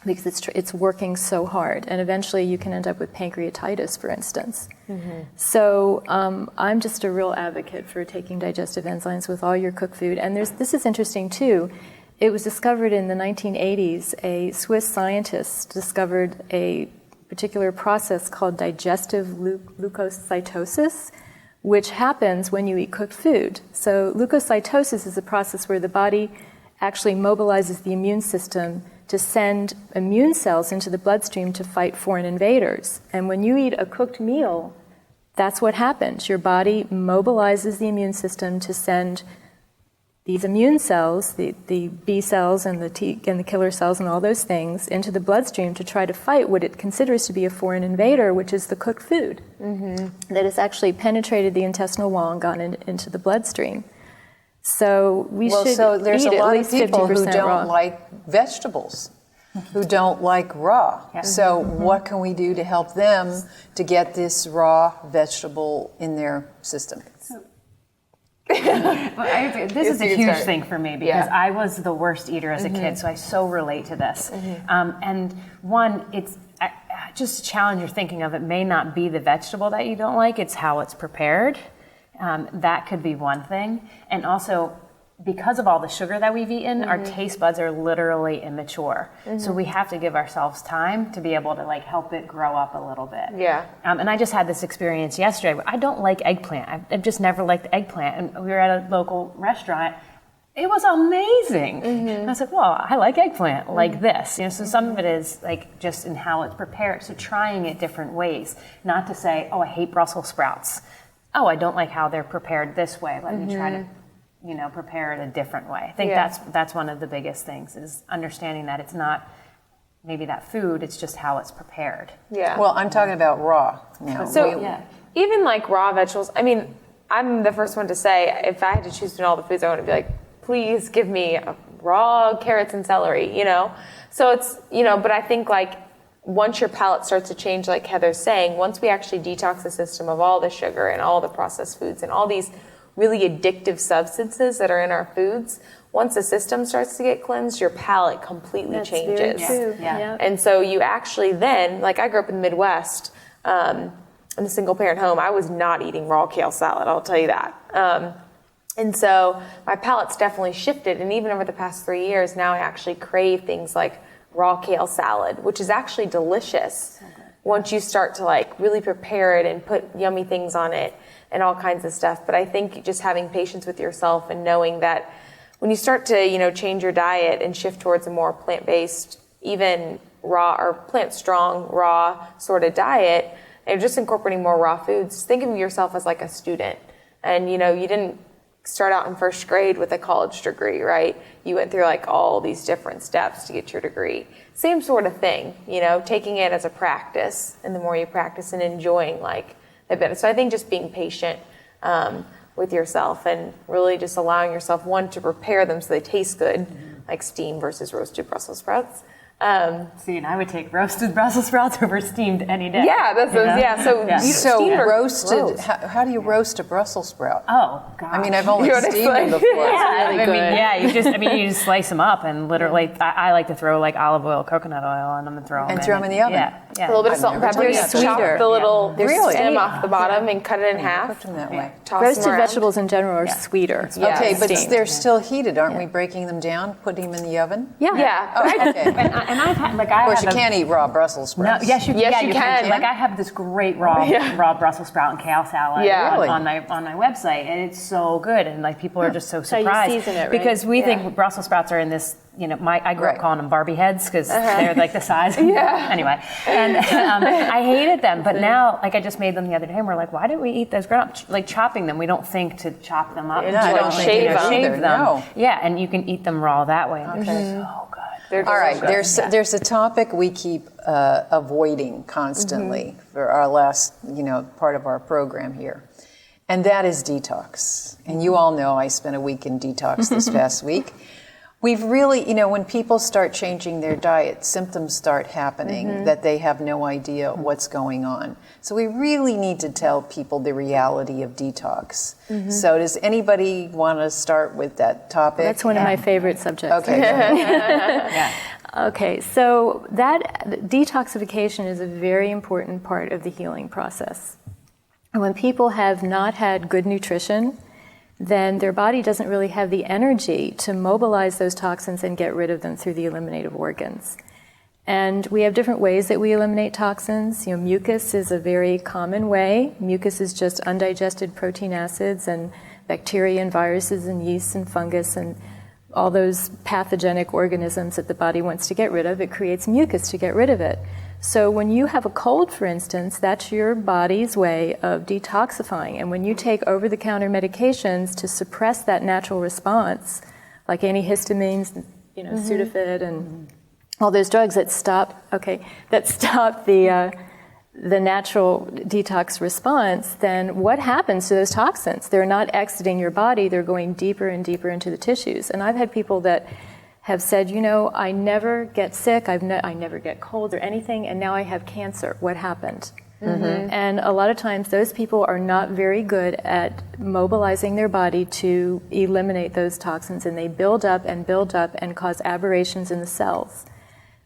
because it's working so hard. And eventually you can end up with pancreatitis, for instance. Mm-hmm. So I'm just a real advocate for taking digestive enzymes with all your cooked food. And this is interesting too. It was discovered in the 1980s. A Swiss scientist discovered a particular process called digestive leukocytosis, which happens when you eat cooked food. So leukocytosis is a process where the body actually mobilizes the immune system to send immune cells into the bloodstream to fight foreign invaders. And when you eat a cooked meal, that's what happens. Your body mobilizes the immune system to send these immune cells, the B cells and the T and the killer cells and all those things, into the bloodstream to try to fight what it considers to be a foreign invader, which is the cooked food that has actually penetrated the intestinal wall and gone into the bloodstream. So so there's eat a lot at of least people who 50% don't raw. like vegetables, who don't like raw. Yeah. So what can we do to help them to get this raw vegetable in their system? This is a huge thing for me because I was the worst eater as a kid, so I so relate to this. And one, it's just challenge your thinking of it may not be the vegetable that you don't like, it's how it's prepared. That could be one thing. And also, because of all the sugar that we've eaten, our taste buds are literally immature. So we have to give ourselves time to be able to help it grow up a little bit. Yeah. And I just had this experience yesterday. I don't like eggplant. I've just never liked eggplant. And we were at a local restaurant. It was amazing. And I was like, well, I like eggplant like this. You know, so some of it is just in how it's prepared. So trying it different ways, not to say, oh, I hate Brussels sprouts. Oh, I don't like how they're prepared this way. Let me try to prepare it a different way. I think that's one of the biggest things is understanding that it's not maybe that food, it's just how it's prepared. Yeah. Well, I'm talking about raw now. So even raw vegetables, I mean, I'm the first one to say if I had to choose between all the foods, I want to be like, please give me raw carrots and celery, So it's, but I think once your palate starts to change, like Heather's saying, once we actually detox the system of all the sugar and all the processed foods and all these really addictive substances that are in our foods, once the system starts to get cleansed, your palate completely changes. Very true. Yeah. And so you actually then, I grew up in the Midwest, in a single parent home, I was not eating raw kale salad, I'll tell you that. And so my palate's definitely shifted, and even over the past 3 years, now I actually crave things like raw kale salad, which is actually delicious once you start to really prepare it and put yummy things on it and all kinds of stuff. But I think just having patience with yourself and knowing that when you start to, change your diet and shift towards a more plant-based, even raw or plant-strong, raw sort of diet, and just incorporating more raw foods, think of yourself as a student. And, you didn't start out in first grade with a college degree, right? You went through all these different steps to get your degree. Same sort of thing, taking it as a practice, and the more you practice and enjoying the better. So I think just being patient with yourself and really just allowing yourself, one, to prepare them so they taste good, like steamed versus roasted Brussels sprouts. See, and I would take roasted Brussels sprouts over steamed any day. Yeah, that's So roasted. How do you roast a Brussels sprout? Oh God! I mean, I've only steamed them before. You just slice them up and literally. I like to throw olive oil, coconut oil on them and throw them in the oven. Yeah. A little bit of salt and pepper. Chop the little stem off the bottom and cut it in half. Cooked them that way. Roasted vegetables in general are sweeter. Okay, but they're still heated, aren't we? Breaking them down, putting them in the oven. Yeah. Oh, okay. And I've had, like, Of course, you can't eat raw Brussels sprouts. No, yes, you can. Like, I have this great raw Brussels sprout and kale salad on my website, and it's so good. And like, people are just so surprised you season it, right? because we think Brussels sprouts are in this. I grew up calling them Barbie heads because they're like the size. Anyway, and I hated them, but now, like, I just made them the other day, and we're like, why do we eat those ground up? Like, chopping them, we don't think to chop them up. I don't think shave them. No. Yeah, and you can eat them raw that way. And they're so good. All right, there's a topic we keep avoiding constantly for our last, part of our program here, and that is detox. And you all know I spent a week in detox this past week. We've really, when people start changing their diet, symptoms start happening that they have no idea what's going on. So we really need to tell people the reality of detox. So does anybody want to start with that topic? That's one of my favorite subjects. Okay. Okay, so that detoxification is a very important part of the healing process. And when people have not had good nutrition, then their body doesn't really have the energy to mobilize those toxins and get rid of them through the eliminative organs. And we have different ways that we eliminate toxins. Mucus is a very common way. Mucus is just undigested protein acids and bacteria and viruses and yeast and fungus and all those pathogenic organisms that the body wants to get rid of. It creates mucus to get rid of it. So when you have a cold, for instance, that's your body's way of detoxifying. And when you take over-the-counter medications to suppress that natural response, like antihistamines, Sudafed and all those drugs that stop the natural detox response, then what happens to those toxins? They're not exiting your body, they're going deeper and deeper into the tissues. And I've had people that have said, I never get sick, I never get cold or anything, and now I have cancer. What happened? And a lot of times those people are not very good at mobilizing their body to eliminate those toxins, and they build up and cause aberrations in the cells.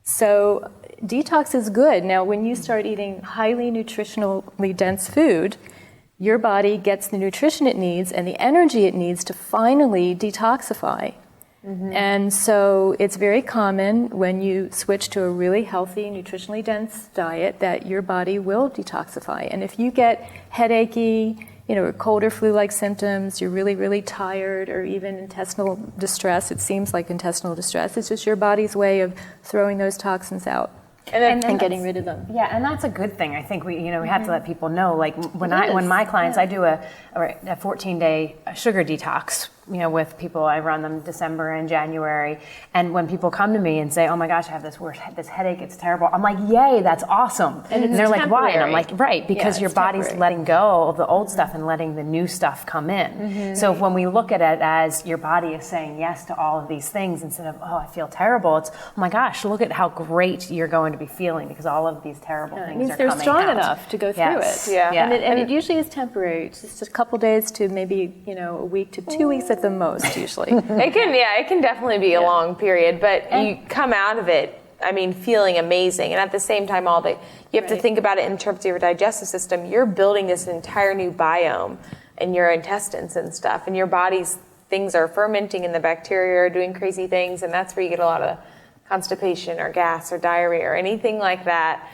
So detox is good. Now, when you start eating highly nutritionally dense food, your body gets the nutrition it needs and the energy it needs to finally detoxify. And so it's very common when you switch to a really healthy, nutritionally dense diet that your body will detoxify. And if you get headachy, or cold or flu-like symptoms, you're really, really tired, or even intestinal distress, it seems like intestinal distress, it's just your body's way of throwing those toxins out. And getting rid of them. Yeah, and that's a good thing. I think we have to let people know. Like when my clients, I do a 14-day sugar detox. With people, I run them December and January. And when people come to me and say, "Oh my gosh, I have this headache, it's terrible," I'm like, "Yay, that's awesome!" And they're like, "Why?" And I'm like, "Right, because your body's letting go of the old stuff and letting the new stuff come in." So when we look at it as your body is saying yes to all of these things instead of, "Oh, I feel terrible," it's, "Oh my gosh, look at how great you're going to be feeling because all of these terrible things are coming out." It means they're strong enough to go through it. Yeah. And it usually is temporary. It's just a couple days to maybe a week to 2 weeks at the most, usually. It can definitely be a long period, but you come out of it, feeling amazing. And at the same time, you have to think about it in terms of your digestive system. You're building this entire new biome in your intestines and stuff, and your body's things are fermenting and the bacteria are doing crazy things, and that's where you get a lot of constipation or gas or diarrhea or anything like that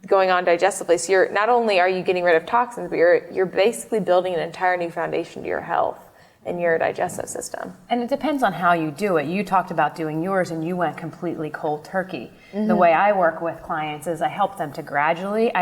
going on digestively. So not only are you getting rid of toxins, but you're basically building an entire new foundation to your health in your digestive system. And it depends on how you do it. You talked about doing yours and you went completely cold turkey. The way I work with clients is I help them to gradually,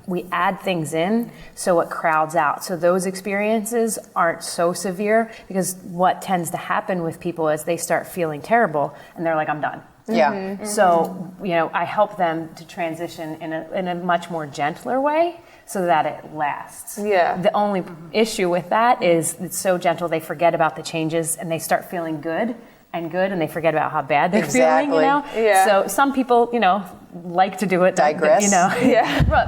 we add things in so it crowds out. So those experiences aren't so severe, because what tends to happen with people is they start feeling terrible and they're like, "I'm done." Yeah. So, I help them to transition in a much more gentler way so that it lasts. Yeah. The only issue with that is it's so gentle they forget about the changes and they start feeling good and they forget about how bad they're feeling, Yeah. So some people, like to do it. Digress.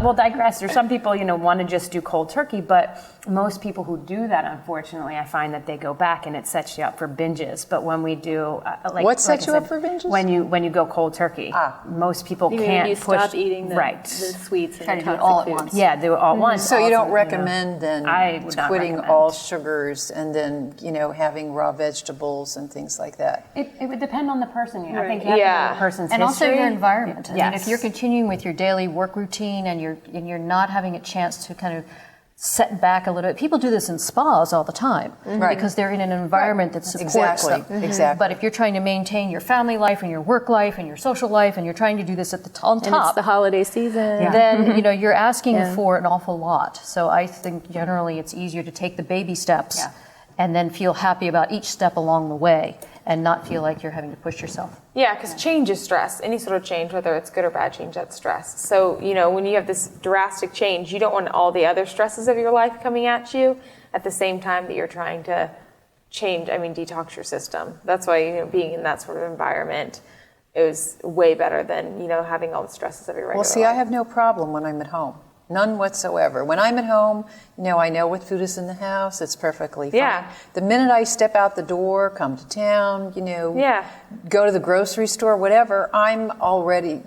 Well, digress. Or some people, want to just do cold turkey, but most people who do that, unfortunately, I find that they go back and it sets you up for binges. But when we do, what sets you up for binges? When you go cold turkey, most people can't push. Stop eating the sweets and the do it all at once. Yeah, do it all at once. So you don't recommend then I would not quitting recommend. all sugars and then having raw vegetables and things like that? that? It would depend on the person. I think you have to know the person's And also history. your environment. I mean, Yes. if you're continuing with your daily work routine and you're not having a chance to kind of set back a little bit. People do this in spas all the time because they're in an environment that supports them. Exactly. But if you're trying to maintain your family life and your work life and your social life and you're trying to do this on And top, it's the holiday season. then you're asking for an awful lot. So I think generally it's easier to take the baby steps and then feel happy about each step along the way and not feel like you're having to push yourself. Yeah, because change is stress. Any sort of change, whether it's good or bad change, that's stress. So, when you have this drastic change, you don't want all the other stresses of your life coming at you at the same time that you're trying to detox your system. That's why, being in that sort of environment is way better than, having all the stresses of your regular Well, see, life. I have no problem when I'm at home. None whatsoever. When I'm at home, I know what food is in the house. It's perfectly fine. Yeah. The minute I step out the door, come to town, go to the grocery store, whatever, I'm already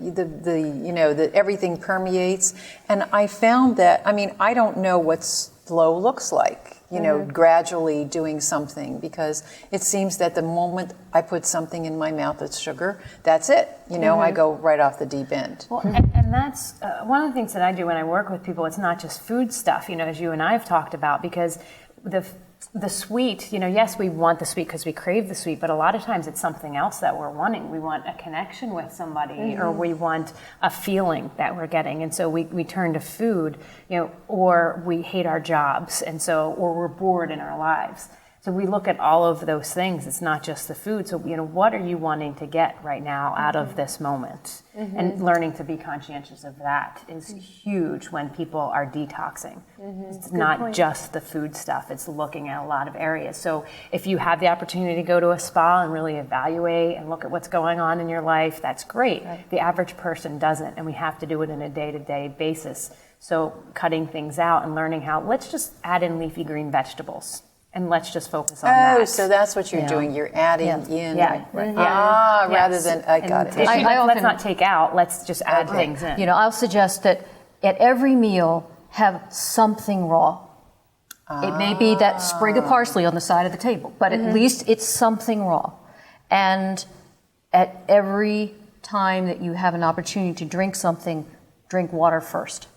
everything permeates. And I found that. I don't know what slow looks like. Gradually doing something, because it seems that the moment I put something in my mouth that's sugar, that's it. I go right off the deep end. Well, and that's one of the things that I do when I work with people. It's not just food stuff, as you and I have talked about, because the sweet, yes, we want the sweet because we crave the sweet, but a lot of times it's something else that we're wanting. We want a connection with somebody, or we want a feeling that we're getting. And so we turn to food, or we hate our jobs, or we're bored in our lives. So we look at all of those things. It's not just the food. So, what are you wanting to get right now out of this moment? And learning to be conscientious of that is huge when people are detoxing. It's not just the food stuff. It's looking at a lot of areas. So if you have the opportunity to go to a spa and really evaluate and look at what's going on in your life, that's great. The average person doesn't, and we have to do it on a day-to-day basis. So cutting things out and learning how, let's just add in leafy green vegetables. And let's just focus on that. Oh, so that's what you're doing. You're adding in. Rather than, I got it. Let's not take out, let's just add things in. I'll suggest that at every meal, have something raw. It may be that sprig of parsley on the side of the table, but at least it's something raw. And at every time that you have an opportunity to drink something, drink water first.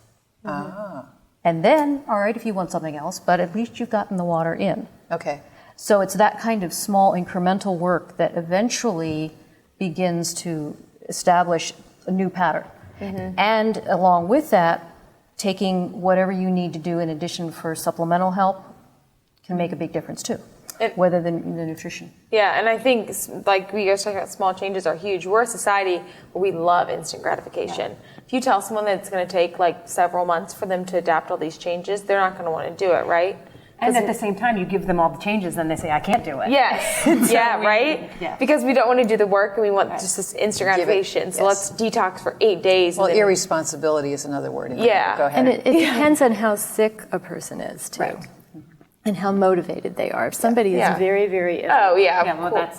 And then, all right, if you want something else, but at least you've gotten the water in. Okay. So it's that kind of small incremental work that eventually begins to establish a new pattern. And along with that, taking whatever you need to do in addition for supplemental help can make a big difference too, whether the nutrition. Yeah, and I think, like we guys talking about, small changes are huge. We're a society where we love instant gratification. If you tell someone that it's going to take like several months for them to adapt all these changes, they're not going to want to do it, right? And at the same time, you give them all the changes, then they say, I can't do it. Yes. Right? Yeah. Because we don't want to do the work and we want just this instant gratification. So let's detox for 8 days. Well, irresponsibility is another word. Yeah. Go ahead. And it depends on how sick a person is, too. Right. And how motivated they are. If somebody is very, very ill. Oh, yeah. Yeah, well, that's,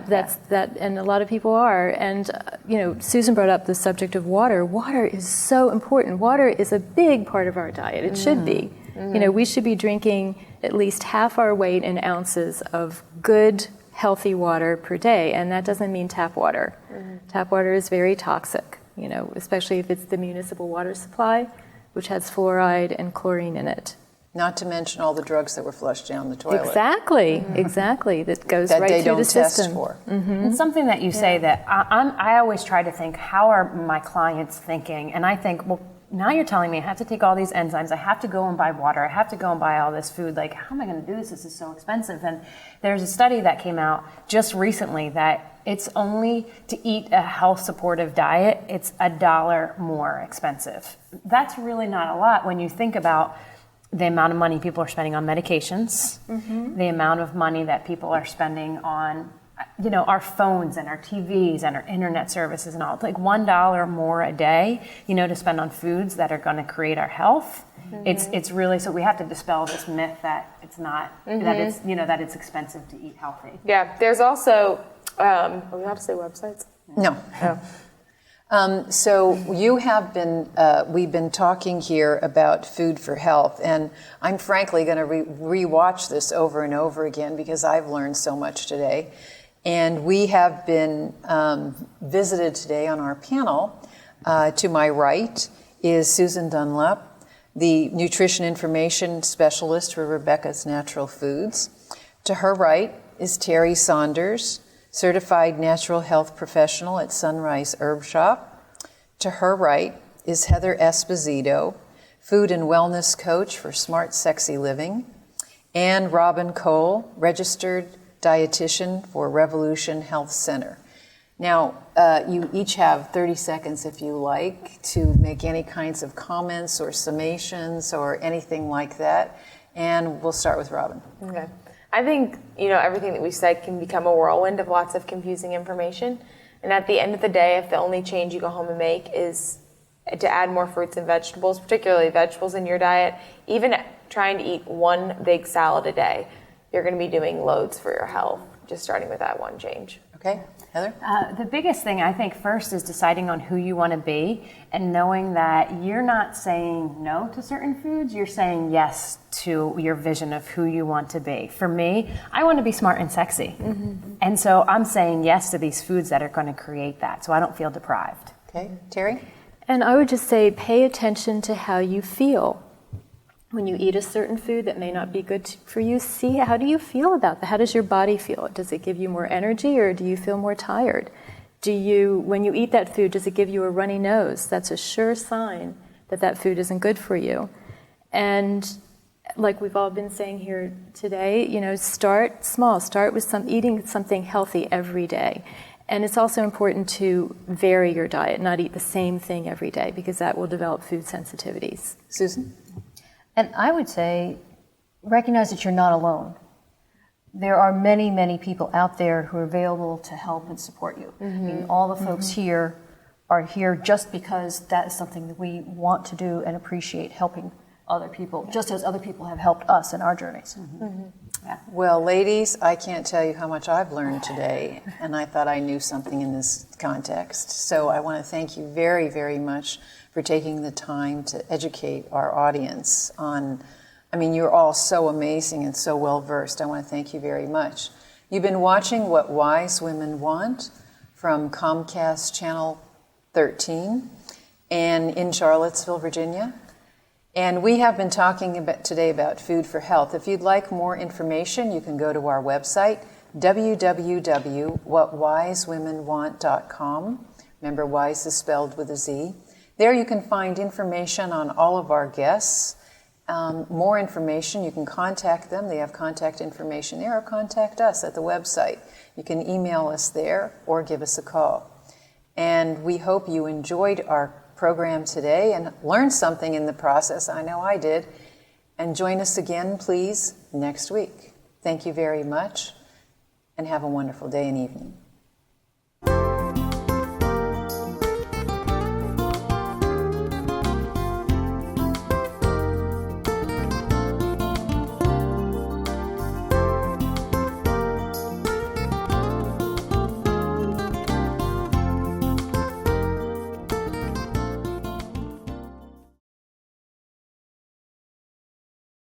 That's that, and a lot of people are. And, Susan brought up the subject of water. Water is so important. Water is a big part of our diet. It should be. We should be drinking at least half our weight in ounces of good, healthy water per day. And that doesn't mean tap water. Tap water is very toxic, especially if it's the municipal water supply, which has fluoride and chlorine in it. Not to mention all the drugs that were flushed down the toilet. Exactly. That goes that right they through don't the test system. for. And something that you say that I always try to think, how are my clients thinking? And I think, well, now you're telling me I have to take all these enzymes, I have to go and buy water, I have to go and buy all this food. Like, how am I going to do this? This is so expensive. And there's a study that came out just recently that it's only to eat a health supportive diet, it's $1 more expensive. That's really not a lot when you think about the amount of money people are spending on medications, the amount of money that people are spending on, our phones and our TVs and our internet services and all. It's like $1 more a day, to spend on foods that are going to create our health. It's really, so we have to dispel this myth that it's not, that it's, that it's expensive to eat healthy. Yeah, there's also, are we allowed to say websites? No. So you have been, we've been talking here about food for health, and I'm frankly going to re-watch this over and over again because I've learned so much today. And we have been visited today on our panel. To my right is Susan Dunlap, the Nutrition Information Specialist for Rebecca's Natural Foods. To her right is Terri Saunders, Certified Natural Health Professional at Sunrise Herb Shoppe. To her right is Heather Esposito, Food and Wellness Coach for Smart Sexy Living, and Robyn Coale, Registered Dietitian for Revolution Health Center. Now, you each have 30 seconds, if you like, to make any kinds of comments or summations or anything like that. And we'll start with Robyn. Okay. I think, everything that we said can become a whirlwind of lots of confusing information. And at the end of the day, if the only change you go home and make is to add more fruits and vegetables, particularly vegetables in your diet, even trying to eat one big salad a day, you're going to be doing loads for your health, just starting with that one change. Okay, Heather? The biggest thing I think first is deciding on who you want to be and knowing that you're not saying no to certain foods, you're saying yes to your vision of who you want to be. For me, I want to be smart and sexy. Mm-hmm. And so I'm saying yes to these foods that are going to create that so I don't feel deprived. Okay, Terri? And I would just say pay attention to how you feel. When you eat a certain food that may not be good for you, see how do you feel about that? How does your body feel? Does it give you more energy or do you feel more tired? When you eat that food, does it give you a runny nose? That's a sure sign that that food isn't good for you. And like we've all been saying here today, start small. Start with eating something healthy every day. And it's also important to vary your diet, not eat the same thing every day, because that will develop food sensitivities. Susan? And I would say, recognize that you're not alone. There are many, many people out there who are available to help and support you. Mm-hmm. I mean, all the folks here are here just because that is something that we want to do and appreciate, helping other people, just as other people have helped us in our journeys. Mm-hmm. Mm-hmm. Yeah. Well, ladies, I can't tell you how much I've learned today, and I thought I knew something in this context. So I want to thank you very, very much for taking the time to educate our audience on, you're all so amazing and so well versed. I want to thank you very much. You've been watching What Wise Women Want from Comcast Channel 13 and in Charlottesville, Virginia. And we have been talking today about food for health. If you'd like more information, you can go to our website, www.whatwisewomenwant.com. Remember, Wize is spelled with a Z. There you can find information on all of our guests. More information, you can contact them. They have contact information there, or contact us at the website. You can email us there or give us a call. And we hope you enjoyed our program today and learned something in the process. I know I did. And join us again, please, next week. Thank you very much, and have a wonderful day and evening.